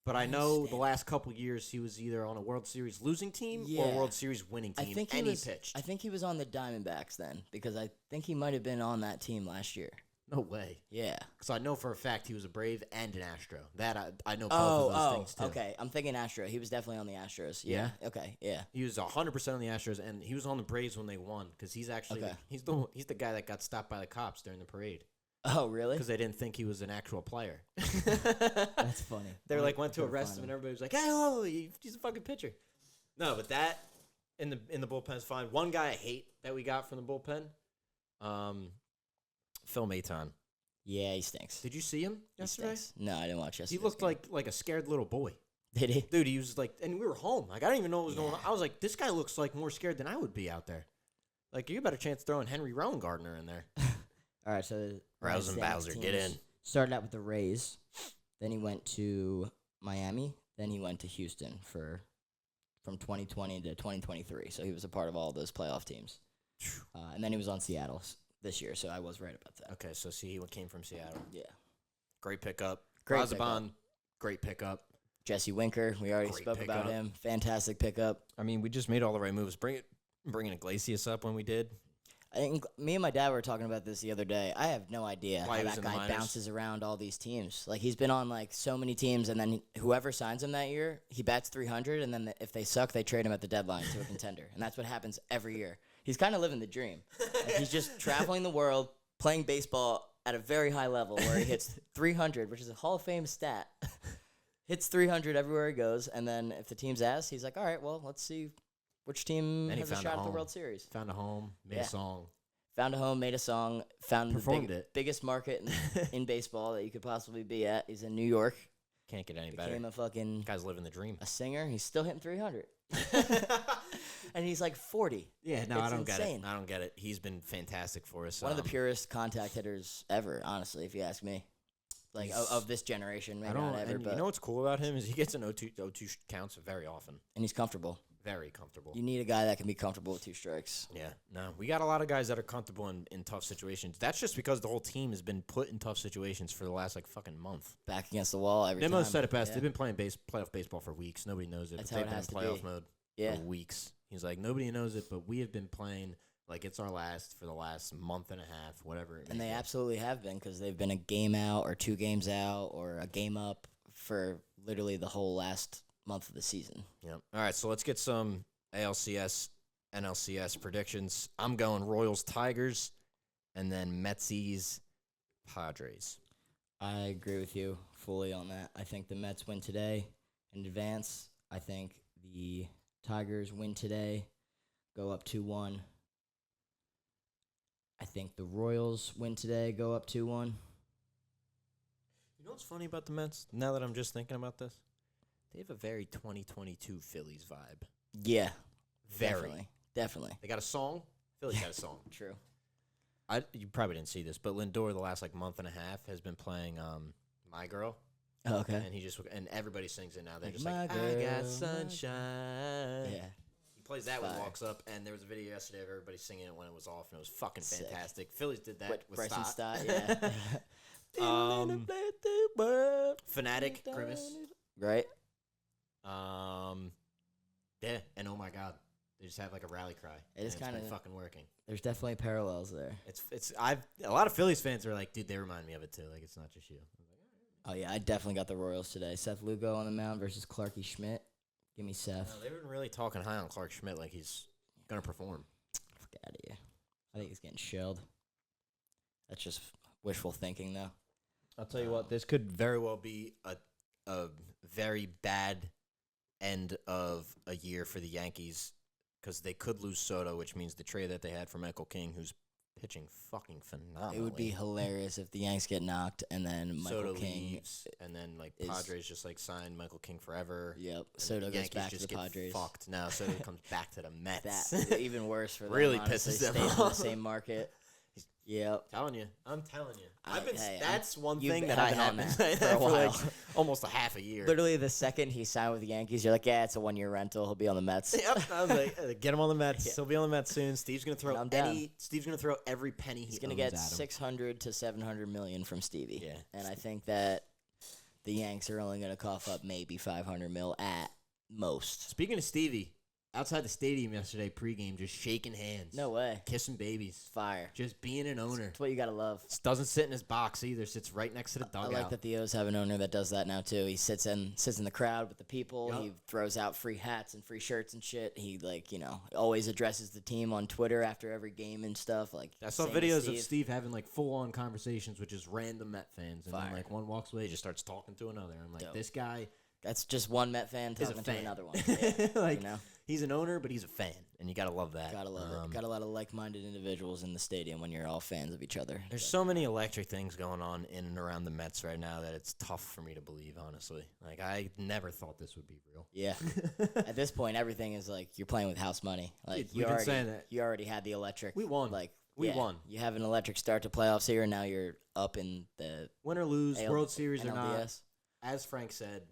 but I Ryan know the Stanek. last couple years he was either on a World Series losing team or Yeah. a World Series winning I team, think and he was. he pitched. I think he was on the Diamondbacks then, because I think he might have been on that team last year. No way. Yeah. Because I know for a fact he was a Brave and an Astro. That I know both of those things too. okay. I'm thinking Astro. He was definitely on the Astros. Yeah. Okay. Yeah. He was 100% on the Astros, and he was on the Braves when they won. Because he's actually Okay. he's the guy that got stopped by the cops during the parade Oh, really? because they didn't think he was an actual player. That's funny. They were like went to Gotta arrest find him, and everybody was like, "Hey, oh, he's a fucking pitcher." No, but that in the bullpen is fine. One guy I hate that we got from the bullpen, Phil Maton. Yeah, he stinks. Did you see him He yesterday? stinks. No, I didn't watch He yesterday. looked like a scared little boy. Did he? Dude, he was like, and we were home. Like, I didn't even know what was going on. Yeah. I was like, this guy looks like more scared than I would be out there. Like, you got a chance throwing Henry Rowan-Gardner in there. All right, so Rouse and Ryan Stanek's Bowser, teams get in. Started out with the Rays, then he went to Miami, then he went to Houston from 2020 to 2023. So he was a part of all those playoff teams, and then he was on Seattle this year. So I was right about that. Okay, so see, he came from Seattle. Yeah, Great pickup. Great Razabon, great pickup. Jesse Winker, we already Great spoke about pickup. him. Fantastic pickup. I mean, we just made all the right moves. Bringing Iglesias up when we did. I think me and my dad were talking about this the other day. I have no idea Why how he was that in the guy minors? bounces around all these teams. Like, he's been on, like, so many teams, and then whoever signs him that year, he bats 300, and then if they suck, they trade him at the deadline to a contender. And that's what happens every year. He's kind of living the dream. Like, he's just traveling the world, playing baseball at a very high level where he hits 300, which is a Hall of Fame stat. Hits 300 everywhere he goes, and then if the team's ass, he's like, all right, well, let's see which team Then he has a found shot a at the home. World Series. Found a home, made Yeah. a song. Found a home, made a song, found Performed the it. biggest market in baseball that you could possibly be at. He's in New York. Can't get any better. Became a fucking Guy's living the dream. a singer. He's still hitting 300. And he's like 40. Yeah, no, It's I don't get insane. it. I don't get it. He's been fantastic for us. One of the purest contact hitters ever, honestly, if you ask me. Like, of this generation, I maybe don't. not ever, And but you know what's cool about him is he gets an 0-2 counts very often. and he's comfortable. Very comfortable. You need a guy that can be comfortable with 2 strikes. Yeah, no, we got a lot of guys that are comfortable in tough situations. That's just because the whole team has been put in tough situations for the last like fucking month. Back against the wall every time. Nemo said it best. Yeah. They've been playing playoff baseball for weeks. Nobody knows it. That's but how they've it been has in to playoff be. mode Yeah. for weeks. He's like, nobody knows it, but we have been playing like it's our last for the last month and a half, whatever. It may And they be. absolutely have been because they've been a game out or 2 games out or a game up for literally the whole last month of the season. Yeah. All right, so let's get some ALCS, NLCS predictions. I'm going Royals, Tigers, and then Metsies, Padres. I agree with you fully on that. I think the Mets win today in advance. I think the Tigers win today, go up 2-1. I think the Royals win today, go up 2-1. You know what's funny about the Mets? Now that I'm just thinking about this, they have a very 2022 Phillies vibe. Yeah, Very. definitely. They got a song. Phillies got a song. True. You probably didn't see this, but Lindor the last like month and a half has been playing "My Girl," Oh, okay. and everybody sings it now. They're Like, just "My like, "I girl, got my sunshine." Yeah. He plays that when it Fire. walks up, and there was a video yesterday of everybody singing it when it was off, and it was fucking Sick. fantastic. Phillies did that with Bryson Stott. Stott, yeah. Fanatic, Grimace. Right? Yeah, and oh my god, they just have like a rally cry. It is and it's been kinda- fucking working. There's definitely parallels there. A lot of Phillies fans are like, dude, they remind me of it too. Like it's not just you. Oh, yeah, I definitely got the Royals today. Seth Lugo on the mound versus Clarky Schmidt. Give me Seth. No, they've been really talking high on Clark Schmidt, like he's gonna perform. Fuck out of here. I think he's getting shelled. That's just wishful thinking, though. I'll tell you what, this could very well be a very bad end of a year for the Yankees because they could lose Soto, which means the trade that they had for Michael King, who's pitching fucking phenomenally. It would be hilarious if the Yanks get knocked and then Michael Soto King. leaves, and then like is- Padres just like sign Michael King forever. Yep. and Soto the goes Yankees back to just the get Padres. Fucked. No, Soto comes back to the Mets. That even worse for them. Really honestly. pisses them Stays in off. the same market. Yep. I'm telling you. Hey, That's one you've thing been that I've high been on saying that for a like while. almost a half a year. Literally, the second he signed with the Yankees, you're like, yeah, it's a 1-year rental. He'll be on the Mets. Yep. I was like, get him on the Mets. Yeah. He'll be on the Mets soon. Steve's gonna throw I'm down. Steve's gonna throw every penny He's he gonna owns get at him. 600 to 700 million from Stevie. Yeah. And I think that the Yanks are only gonna cough up maybe 500 mil at most. Speaking of Stevie, outside the stadium yesterday, pregame, just shaking hands, No way. kissing babies, Fire. just being an owner. That's what you gotta love. Doesn't sit in his box either. Sits right next to the I dugout. like that the O's have an owner that does that now too. He sits in the crowd with the people. Yup. He throws out free hats and free shirts and shit. He always addresses the team on Twitter after every game and stuff. Like I saw same as videos of Steve having like full-on conversations with just random Met fans, and then Fire. like one walks away, just starts talking to another. I'm like, Dope. this guy That's just one Met fan is a talking to fan. another one. Yeah, like you know? he's an owner, but he's a fan, and you gotta love that. Gotta love it. Got a lot of like-minded individuals in the stadium when you're all fans of each other. There's so many electric things going on in and around the Mets right now that it's tough for me to believe, honestly. Like, I never thought this would be real. Yeah. At this point, everything is like you're playing with house money. Like Dude, we've been saying that. You already had the electric. We won. Like We yeah, won. You have an electric start to playoffs here, and now you're up in the Win or lose, AL World Series or not, NLDS. as Frank said,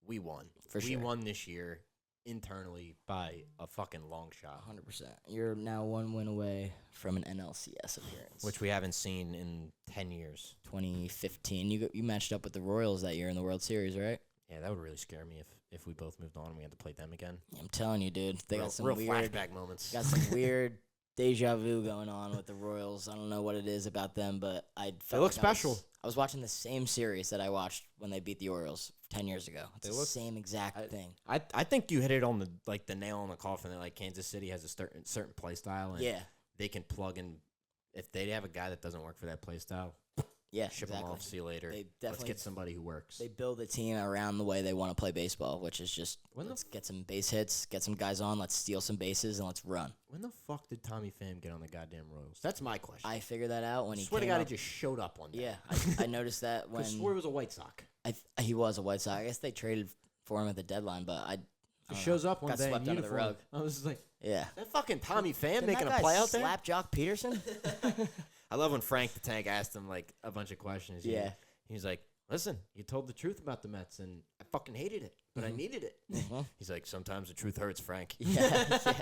we won. For we sure. won this year internally by a fucking long shot, 100%. You're now 1 win away from an NLCS appearance. which we haven't seen in 10 years. 2015. You matched up with the Royals that year in the World Series, right? Yeah, that would really scare me if we both moved on and we had to play them again. I'm telling you, dude. They real, got some real weird flashback moments. got some weird deja vu going on with the Royals. I don't know what it is about them, but I felt look like special. I was watching the same series that I watched when they beat the Orioles 10 years ago. It's the same exact thing. I think you hit it on the nail on the coffin that like Kansas City has a certain play style and they can plug in if they have a guy that doesn't work for that play style. Yeah, ship them off. See you later. Let's get somebody who works. They build a team around the way they want to play baseball, which is just let's get some base hits, get some guys on, let's steal some bases, and let's run. When the fuck did Tommy Pham get on the goddamn Royals? That's my question. I figured that out when he swear came to God, up. he just showed up one day. Yeah, I noticed that when I swore he was a White Sox. He was a White Sox. I guess they traded for him at the deadline, but he shows up one got day swept in under the uniform. rug. I was like, yeah, that fucking Tommy Pham Didn't making that a play out there? Slap Jock Peterson. I love when Frank the Tank asked him like a bunch of questions. Yeah. He's like, listen, you told the truth about the Mets, and I fucking hated it, but I needed it. He's like, sometimes the truth hurts, Frank. Yeah.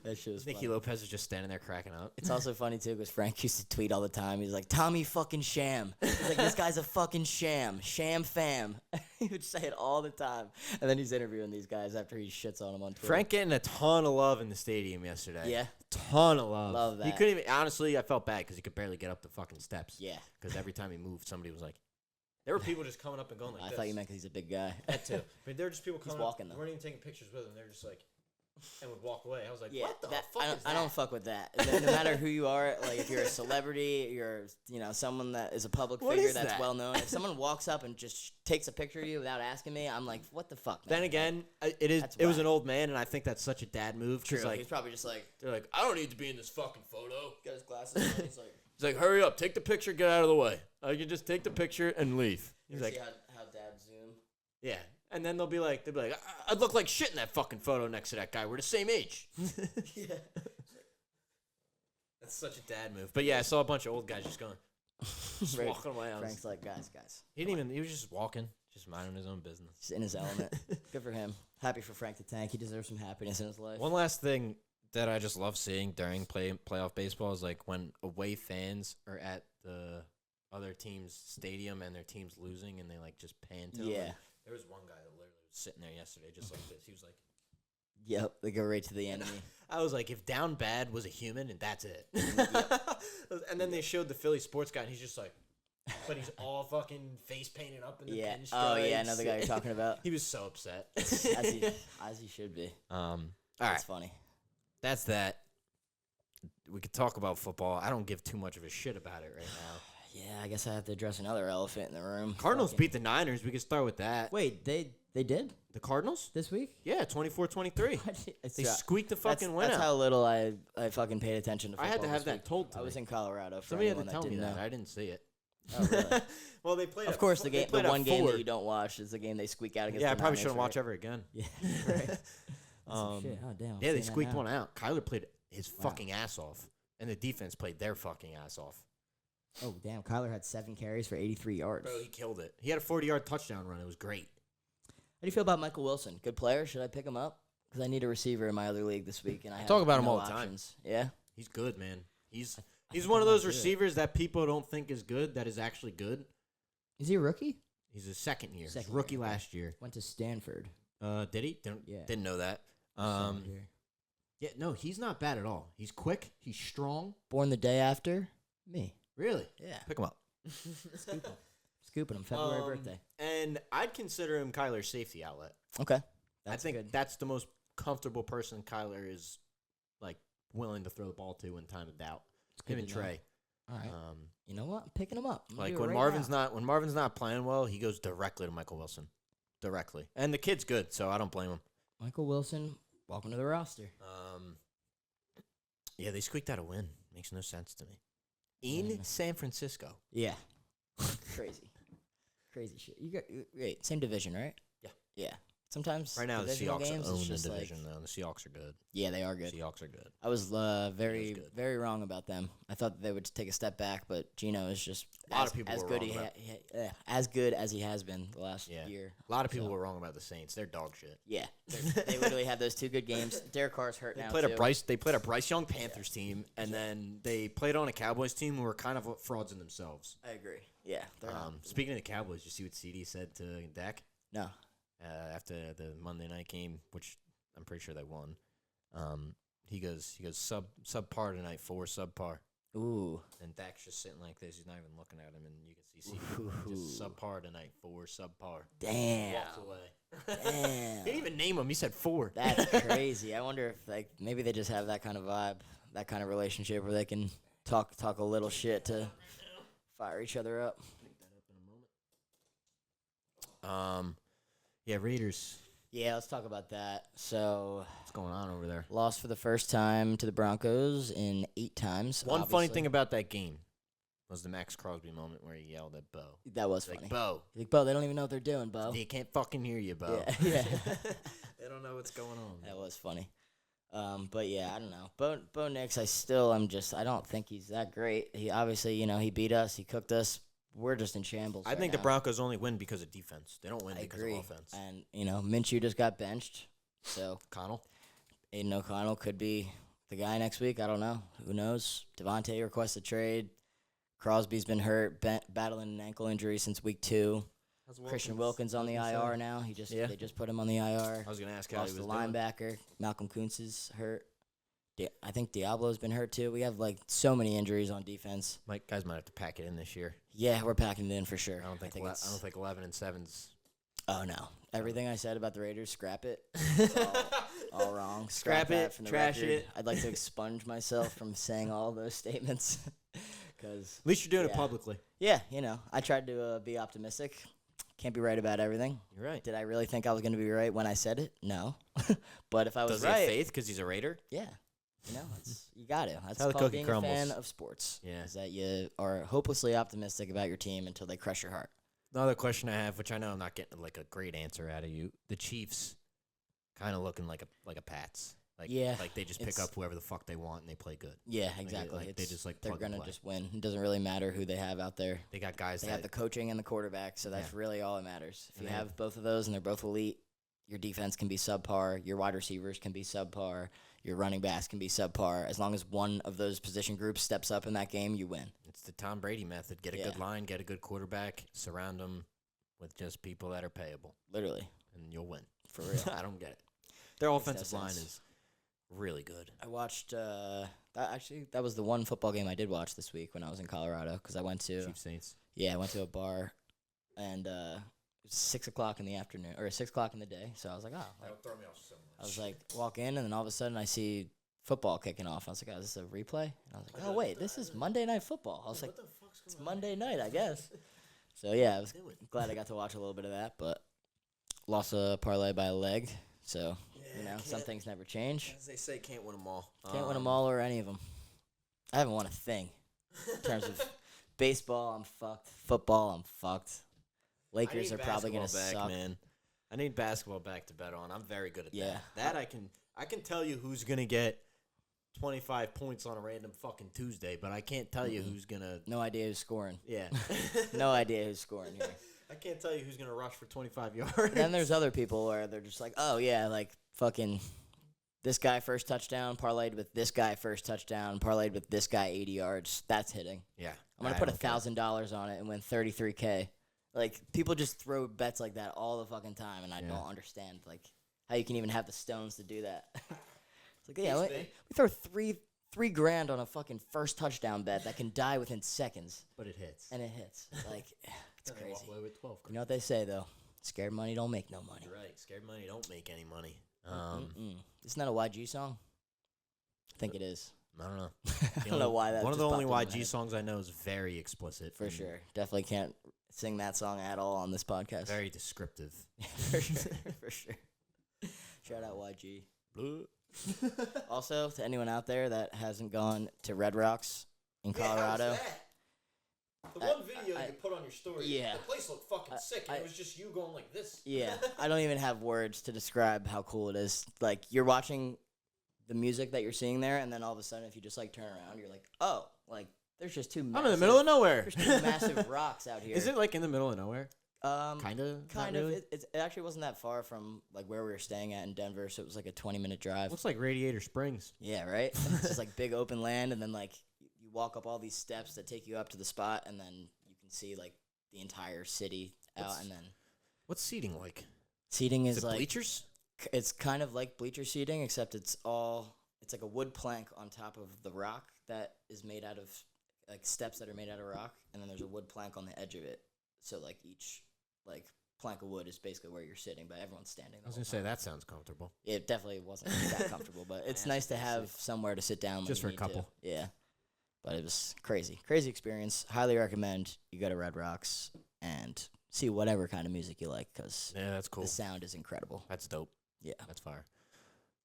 That shit was Nicky funny. Lopez is just standing there cracking up. It's also funny, too, because Frank used to tweet all the time. He's like, Tommy fucking sham. He's like, this guy's a fucking sham. Sham fam. He would say it all the time. And then he's interviewing these guys after he shits on them on Twitter. Frank getting a ton of love in the stadium yesterday. Yeah. Ton of love. Love that. He couldn't even, honestly, I felt bad because he could barely get up the fucking steps. Yeah. Because every time he moved, somebody was like, there were people just coming up and going like I this. thought you meant because he's a big guy. That too. But there were just people coming walking, up. though. We weren't even taking pictures with him. They were just like, and would walk away. I was like, Yeah, what the that, fuck is that? I don't fuck with that. No matter who you are, like if you're a celebrity, you're someone that is a public What figure is that's that? well known. If someone walks up and just takes a picture of you without asking me, I'm like, what the fuck? Man? Then again, That's it was whack. an old man, and I think that's such a dad move. 'Cause, True. like, He's probably just like they're like, I don't need to be in this fucking photo. got his glasses on. He's like, He's like, hurry up, take the picture, get out of the way. I can just take the picture and leave. He's see like, how dad zoom. yeah. And then they'll be like, I'd look like shit in that fucking photo next to that guy. We're the same age. Yeah. That's such a dad move. But yeah, I saw a bunch of old guys just going, just Right. walking away. Frank's like, guys. He didn't even. He was just walking, just minding his own business. He's in his element. Good for him. Happy for Frank the Tank. He deserves some happiness in his life. One last thing that I just love seeing during playoff baseball is like when away fans are at the other team's stadium and their team's losing and they like just pan to them. Yeah. Like, there was one guy that literally was sitting there yesterday just like this. He was like, Yep. They go right to the enemy. I was like, if Down Bad was a human, and that's it. And then they showed the Philly sports guy, and he's just like, but he's all fucking face painted up in the Yeah. pinstripes. Oh yeah, I know the guy you're talking about. He was so upset. as he should be. All right, That's funny. that's that. We could talk about football. I don't give too much of a shit about it right now. Yeah, I guess I have to address another elephant in the room. Cardinals Fucking- beat the Niners. We could start with that. Wait, they did The Cardinals? this week? Yeah, 24-23. It's They right. squeaked the fucking win That's out. how little I fucking paid attention to I football. had to have this that week. told to I was me. in Colorado. For Somebody had to anyone tell me didn't that. know. I didn't see it. Oh, really? Well, they played. Of course, the one game that four. you don't watch is the game they squeak out against. Yeah, I the probably Niners, shouldn't right? watch ever again. Yeah, right. That's some shit. Oh damn. I'm Yeah, they seeing that squeaked now. one out. Kyler played his fucking ass off, and the defense played their fucking ass off. Oh damn, Kyler had 7 carries for 83 yards. Bro, he killed it. He had a 40-yard touchdown run. It was great. How do you feel about Michael Wilson? Good player. Should I pick him up? Because I need a receiver in my other league this week, and I have talk about him no all the time. options. Yeah. He's good, man. He's think one I of might those do it. receivers that people don't think is good that is actually good. Is he a rookie? He's his second year. Second Rookie year, okay. last year. Went to Stanford. Did he? Yeah. Didn't know that. Second year. Yeah, no, he's not bad at all. He's quick. He's strong. Born the day after me. Really? Yeah. Pick him up. Scooping him. February Um, birthday. And I'd consider him Kyler's safety outlet. Okay. I think that's the most comfortable person Kyler is like willing to throw the ball to in time of doubt. good Him and to know. Trey. All right. You know what? I'm picking him up. I'm gonna Like do it when right now. Marvin's not playing well, he goes directly to Michael Wilson. Directly. And the kid's good, so I don't blame him. Michael Wilson, welcome to the roster. Yeah, they squeaked out a win. Makes no sense to me. In San Francisco. Yeah. Crazy. Crazy shit. Wait, same division, right? Yeah. Yeah. Sometimes Right now the divisional Seahawks games, own it's the just division like, though. The Seahawks are good. yeah, they are good. Seahawks are good. I was very, good. very wrong about them. I thought that they would take a step back, but Gino is just A lot of people were good. wrong As good as he has been the last Yeah. year. A lot of people So, were wrong about the Saints. They're dog shit. Yeah, they literally had those 2 good games. Derek Carr's hurt now. They too. played a Bryce Young Panthers team, and then they played on a Cowboys team who were kind of frauds in themselves. I agree. Yeah, they're not. Speaking of the Cowboys, you see what CD said to Dak No. after the Monday night game, which I'm pretty sure they won. he goes subpar tonight, 4 subpar. Ooh. And Dak's just sitting like this. He's not even looking at him, and you can see just subpar tonight, 4 subpar. Damn. Walked away. Damn. He didn't even name him. He said 4. That's crazy. I wonder if like maybe they just have that kind of vibe, that kind of relationship where they can talk a little shit to fire each other up. Yeah, Raiders. Yeah, let's talk about that. So, What's going on over there? lost for the first time to the Broncos in 8 times. One funny obviously. thing about that game was the Max Crosby moment where he yelled at Bo. That was Like, funny. Bo, Like, Bo, they don't even know what they're doing, Bo. they can't fucking hear you, Bo. Yeah, yeah. They don't know what's going on. That was funny. But yeah, I don't know. Bo Nix, I don't think he's that great. He obviously, he beat us, he cooked us. We're just in shambles. I right think now. the Broncos only win because of defense. They don't win I because agree. of offense. And Minshew just got benched, so Connell? Aiden O'Connell could be the guy next week. I don't know. Who knows? Devontae requested trade. Crosby's been hurt, battling an ankle injury since week 2. Christian Wilkins on the IR now. They just put him on the IR. I was going to ask how Lost he the was doing. linebacker. Malcolm Kuntz is hurt. I think Diablo's been hurt too. We have like so many injuries on defense. Guys might have to pack it in this year. Yeah, we're packing it in for sure. I don't think 11 and 7's. Oh no! Everything I said about the Raiders, scrap it. It's all wrong. Scrap that it, from the trash record. it. I'd like to expunge myself from saying all those statements. Because At least you're doing it Yeah. publicly. yeah, I tried to be optimistic. Can't be right about everything. You're right. Did I really think I was going to be right when I said it? No. But if I was Does he right, have faith because he's a Raider? yeah. You got to. That's how the called cookie being crumbles. a fan of sports. Yeah. Is that you are hopelessly optimistic about your team until they crush your heart. Another question I have, which I know I'm not getting like a great answer out of you. The Chiefs kind of looking like a Pats. Yeah, Like they just pick it's- up whoever the fuck they want and they play good. Yeah, exactly. like, they just, like, they're plug and gonna play. just win. It doesn't really matter who they have out there. They got guys They that have the coaching and the quarterback, so that's Yeah. really all that matters. If And you they have both of those and they're both elite, your defense can be subpar, your wide receivers can be subpar, your running backs can be subpar. As long as one of those position groups steps up in that game, you win. it's the Tom Brady method. Get a Yeah. good line, get a good quarterback, surround them with just people that are payable, Literally, and you'll win. for real. I don't get it. Their Makes no offensive line sense. is really good. I watched. That was the one football game I did watch this week when I was in Colorado because I went to. Chiefs Saints. Yeah, I went to a bar, and it was 6:00 in the afternoon or 6:00 in the day. So I was like, oh. That'll throw me off so much. I was like, walk in, and then all of a sudden I see football kicking off. I was like, oh, is this a replay? And I was like, oh wait, this is Monday Night Football. I was like, it's Monday night, I guess. So yeah, I was glad I got to watch a little bit of that, but lost a parlay by a leg. So some things never change. As they say, can't win them all. Can't win them all or any of them. I haven't won a thing in terms of baseball. I'm fucked. Football, I'm fucked. Lakers are probably gonna suck. Man. I need basketball back to bet on. I'm very good at Yeah. that. I can tell you who's gonna get 25 points on a random fucking Tuesday, but I can't tell you who's gonna. No idea who's scoring. Yeah. No idea who's scoring here. I can't tell you who's gonna rush for 25 yards. Then there's other people where they're just like, oh yeah, like fucking this guy first touchdown, parlayed with this guy first touchdown, parlayed with this guy 80 yards. That's hitting. Yeah. I'm gonna put $1,000 on it and win $33K. Like people just throw bets like that all the fucking time, and I don't understand like how you can even have the stones to do that. It's like yeah, we throw three grand on a fucking first touchdown bet that can die within seconds, But it hits. and it hits. Like it's Then they walk crazy. away with 12. You know what they say though? Scared money don't make no money. You're right. Scared money don't make any money. Isn't that a YG song? I think it is. I don't know. I don't know why that One of just the only popped into my YG head. songs I know is very explicit. For and sure. Definitely can't sing that song at all on this podcast. Very descriptive. For sure. For sure. Shout out YG. Also, to anyone out there that hasn't gone to Red Rocks in Colorado. The one video you put on your story, yeah. the place looked fucking sick, and I- it was just you going like this. Yeah, I don't even have words to describe how cool it is. Like, you're watching the music that you're seeing there, and then all of a sudden, if you just, like, turn around, you're like, oh, like, there's just two massive... I'm in the middle of nowhere. There's two massive rocks out here. Is it like in the middle of nowhere? Kind of. Really? It actually wasn't that far from, like, where we were staying at in Denver, so it was, like, a 20-minute drive. Looks like Radiator Springs. Yeah, right? It's just, like, big open land, and then, like, you walk up all these steps that take you up to the spot, and then you can see, like, the entire city out, and then... What's seating like? Seating Is is, it like... bleachers? It's kind of like bleacher seating, except it's it's like a wood plank on top of the rock that is made out of like steps that are made out of rock, and then there's a wood plank on the edge of it. So like each like plank of wood is basically where you're sitting, but everyone's standing. I was gonna say that sounds comfortable. It definitely wasn't that comfortable, but it's nice to have somewhere to sit down. When Just you for a need couple. To. Yeah, but it was crazy experience. Highly recommend you go to Red Rocks and see whatever kind of music you like, because Yeah, that's cool. the sound is incredible. That's dope. Yeah, That's fire.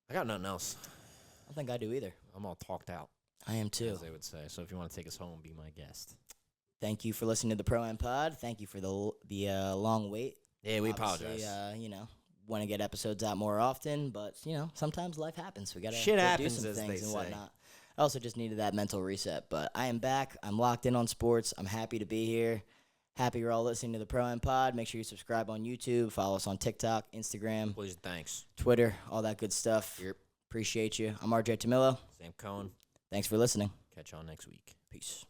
I got nothing else. I don't think I do either. I'm all talked out, I am too. as they would say. So if you want to take us home, be my guest. Thank you for listening to the Pro Am Pod. Thank you for the long wait. Yeah, we Obviously, apologize. Want to get episodes out more often, but sometimes life happens. We gotta Shit go happens, do some as things they and say. whatnot. I also just needed that mental reset, but I am back. I'm locked in on sports. I'm happy to be here. Happy you're all listening to the Pro Am Pod. Make sure you subscribe on YouTube. Follow us on TikTok, Instagram, Please, thanks. Twitter, all that good stuff. Yep. Appreciate you. I'm RJ Tamillo. Sam Cohen. Thanks for listening. Catch y'all next week. Peace.